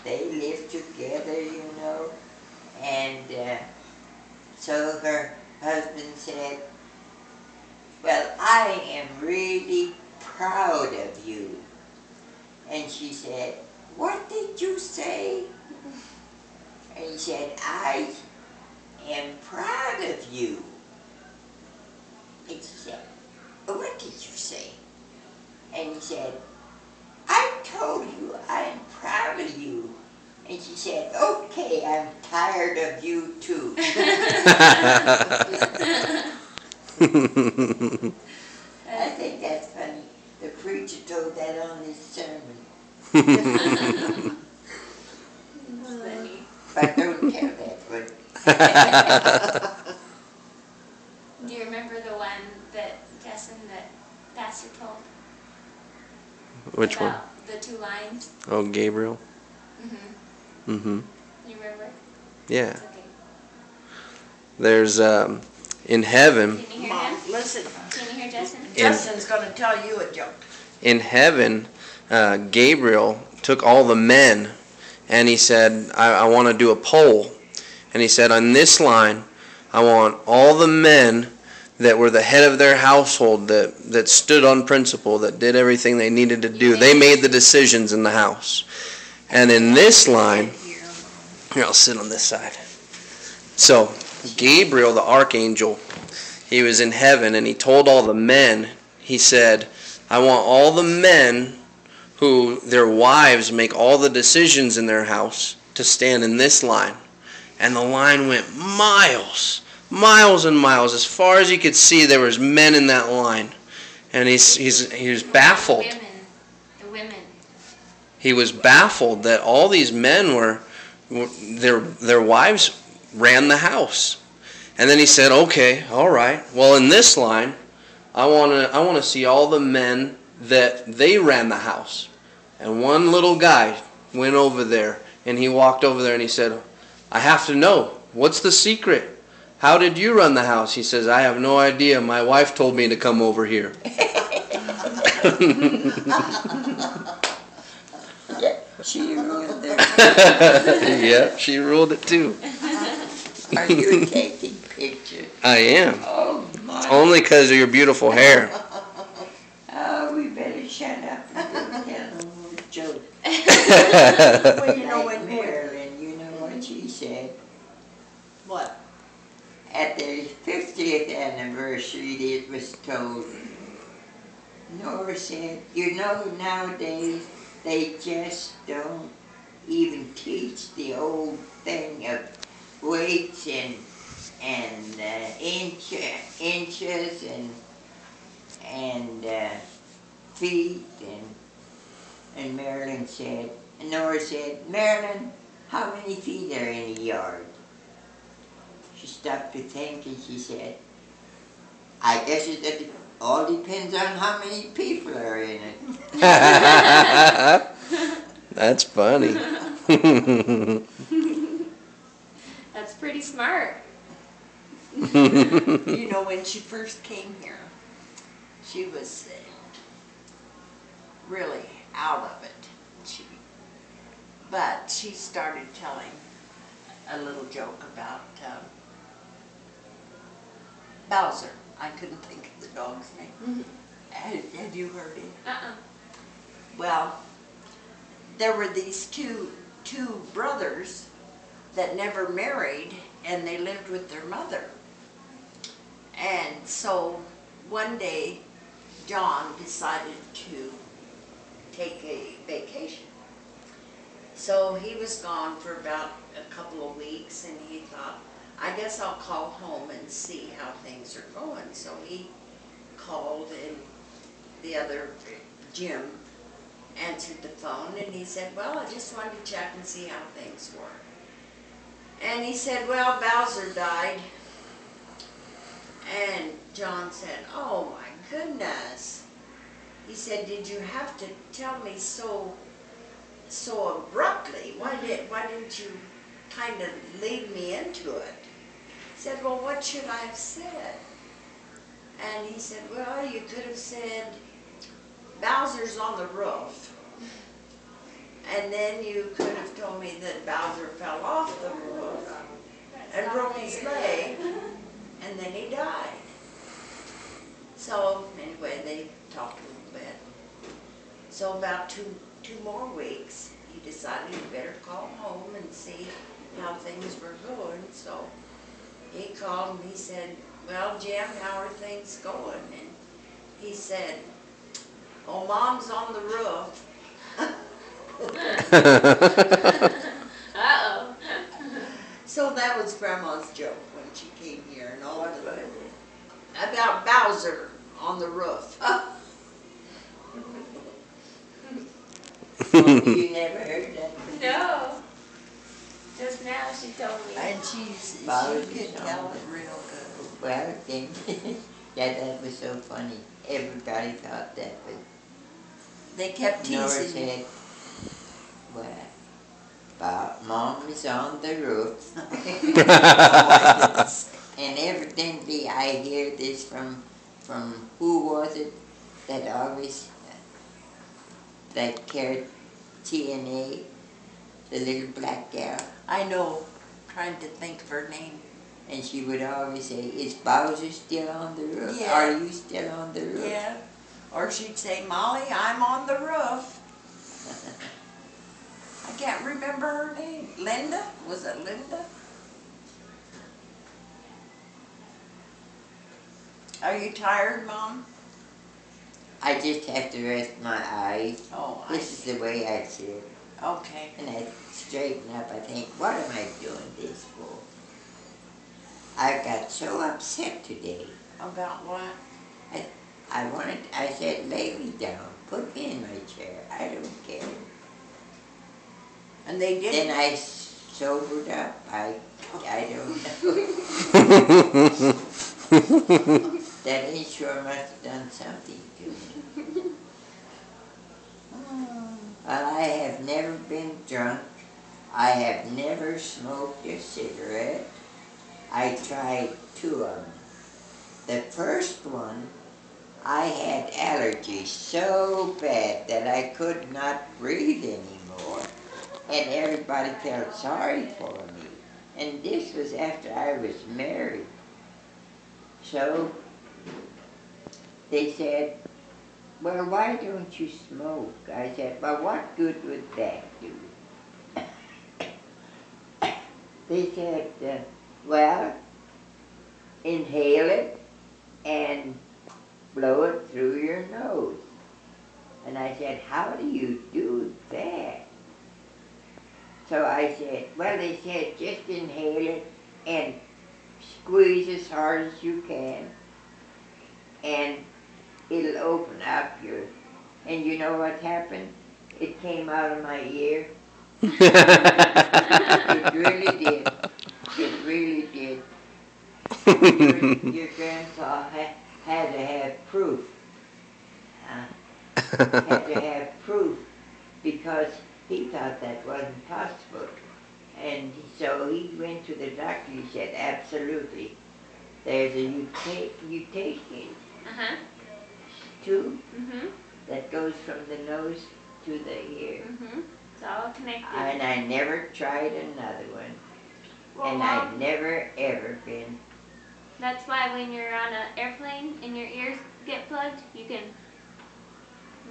they lived together, you know. And so her husband said, well, I am really proud of you. And she said, what did you say? And he said, I am proud of you. And she said, what did you say? And he said, I told you I am proud of you. And she said, okay, I'm tired of you too. I think that's funny. The preacher told that on his sermon. Funny. But don't tell that one. Do you remember the one that Justin, that Pastor told? Which one? About the 2 lines? Oh, Gabriel? You remember? Yeah. It's okay. There's, in heaven, Can you hear Mom, him? listen. Can you hear Justin? Justin's going to tell you a joke. in heaven, Gabriel took all the men and he said, I want to do a poll. And he said, on this line, I want all the men that were the head of their household, that stood on principle, that did everything they needed to do. They made the decisions in the house. And in this line, here, I'll sit on this side. So, Gabriel, the archangel, he was in heaven and he told all the men, he said, I want all the men who their wives make all the decisions in their house to stand in this line. And the line went miles, miles and miles. As far as you could see, there was men in that line. And he was baffled. The women. He was baffled that all these men were their wives ran the house. And then he said, okay, all right. Well, in this line, I want to see all the men that they ran the house. And one little guy went over there, and he walked over there and he said, I have to know, what's the secret? How did you run the house? He says, I have no idea. My wife told me to come over here. Yeah, she ruled there. Yeah, she ruled it too. Are you taking pictures? I am. Oh, my. Only because of your beautiful hair. Oh, we better shut up and go tell a little joke. Well, you know Like when Marilyn, you know what she said? What? At their 50th anniversary, it was told, Nora said, you know, nowadays they just don't even teach the old thing of weights and inches and feet and Marilyn said, and Nora said, Marilyn, how many feet are in a yard? She stopped to think and she said, I guess it all depends on how many people are in it. That's funny. That's pretty smart. You know, when she first came here, she was really out of it. But she started telling a little joke about Bowser. I couldn't think of the dog's name. Have you heard it? Well, there were these two brothers that never married, and they lived with their mother. And so one day, John decided to take a vacation. So he was gone for about a couple of weeks, and he thought, I guess I'll call home and see how things are going. So he called, and the other, Jim, answered the phone, and he said, well, I just wanted to check and see how things were. And he said, well, Bowser died. And John said, oh my goodness. He said, did you have to tell me so abruptly? Why didn't you kind of lead me into it? He said, well, what should I have said? And he said, well, you could have said, Bowser's on the roof. And then you could have told me that Bowser fell off the roof and broke his leg, and then he died. So anyway, they talked a little bit. So about two more weeks, he decided he better call home and see how things were going. So he called and he said, "Well, Jim, how are things going?" And he said, "Oh, Mom's on the roof." Uh-oh. So that was Grandma's joke when she came here, and all about Bowser on the roof. You never heard that? No. Just now she told me. And she Bowser's could on tell the- it real good. Well, then, yeah, that was so funny. Everybody thought that, but They kept Nora teasing me. said, well, Mom is on the roof. And evidently I hear this from who was it that always, that carried TNA, the little black gal, I know, trying to think of her name. and she would always say, is Bowser still on the roof? Yeah. Are you still on the roof? Yeah. Or she'd say, "Mollie, I'm on the roof." I can't remember her name. Linda? Was it Linda? Are you tired, Mom? I just have to rest my eyes. Oh, This is the way I sit. okay. And I straighten up, I think, what am I doing this for? I got so upset today. About what? I said, lay me down, put me in my chair, I don't care. And they Then didn't. I sobered up, I don't know. That insure must have done something to me. Well, I have never been drunk. I have never smoked a cigarette. I tried 2 of them. The first one, I had allergies so bad that I could not breathe anymore. And everybody felt sorry for me. And this was after I was married. So they said, well, why don't you smoke? I said, well, what good would that do? They said, well, inhale it and blow it through your nose. And I said, how do you do that? So I said, well, they said, just inhale it and squeeze as hard as you can, and it'll open up your, and you know what happened? It came out of my ear. It really did. It really did. Your grandpa had to have proof. Had to have proof because he thought that wasn't possible. And so he went to the doctor. He said, absolutely. There's a eustachian tube that goes from the nose to the ear. It's all connected. And I never tried another one. Well, And Mom, I've never, ever been. that's why when you're on an airplane and your ears get plugged, you can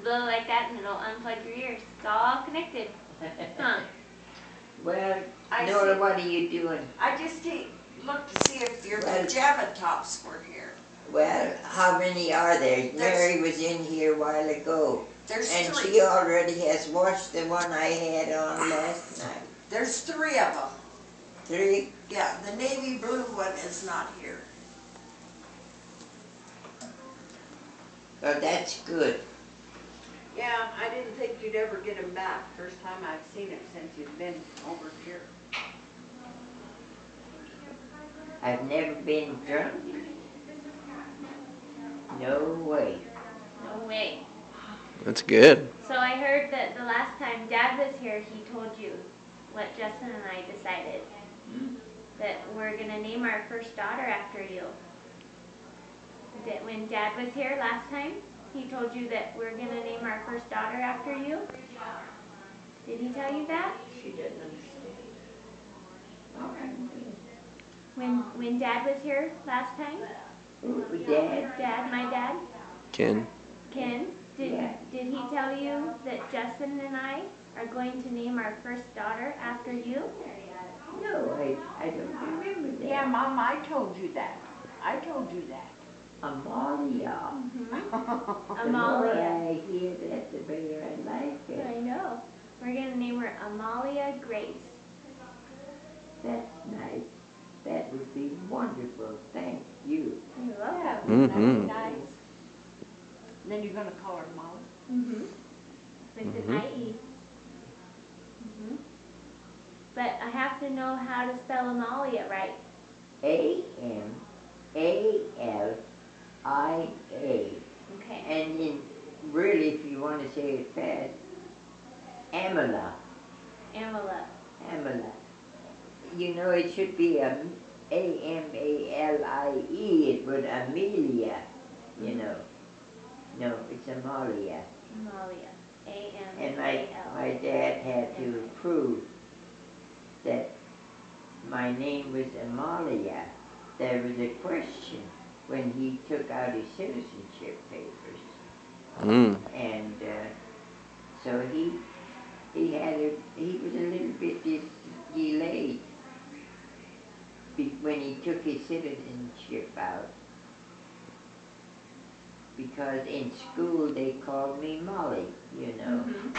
blow like that and it'll unplug your ears. It's all connected. Huh. Well, I Nora, see. what are you doing? I just looked to see if your Well- pajama tops were here. Well, how many are there? Mary was in here a while ago. There's And 3. she already has washed the one I had on last night. There's 3 of them. 3? Yeah, the navy blue one is not here. Oh, that's good. Yeah, I didn't think you'd ever get them back. First time I've seen it since you've been over here. I've never been drunk. No way. No way. That's good. So I heard that the last time Dad was here, he told you what Justin and I decided. That we're going to name our first daughter after you. That when Dad was here last time, he told you that we're going to name our first daughter after you. Did he tell you that? She doesn't understand. All right. When Dad was here last time? Ooh, Dad? Dad, my dad? Ken. Ken? Yeah. Did he tell you that Justin and I are going to name our first daughter after you? No, I don't remember that. Yeah, Mom, I told you that. I told you that. Amalia. Mm-hmm. The more Amalia. I hear that, the better I like it. I know. We're going to name her Amalia Grace. That's nice. That would be wonderful. Thank you. You're welcome. Yeah, Mhm. nice. Then you're gonna call her Mollie? Mm-hmm. With an Mhm. IE. Mm-hmm. But I have to know how to spell Amalia right. Amalia. Okay. And really, if you want to say it fast, Amala. Amala. Amala. You know, it should be Amalie. It would Amelia. You know. No, it's Amalia. Amalia. And A-M-A-L. my dad had to prove that my name was Amalia. There was a question when he took out his citizenship papers. Mm. And so he was a little bit delayed when he took his citizenship out. Because in school they called me Mollie, you know. Mm-hmm.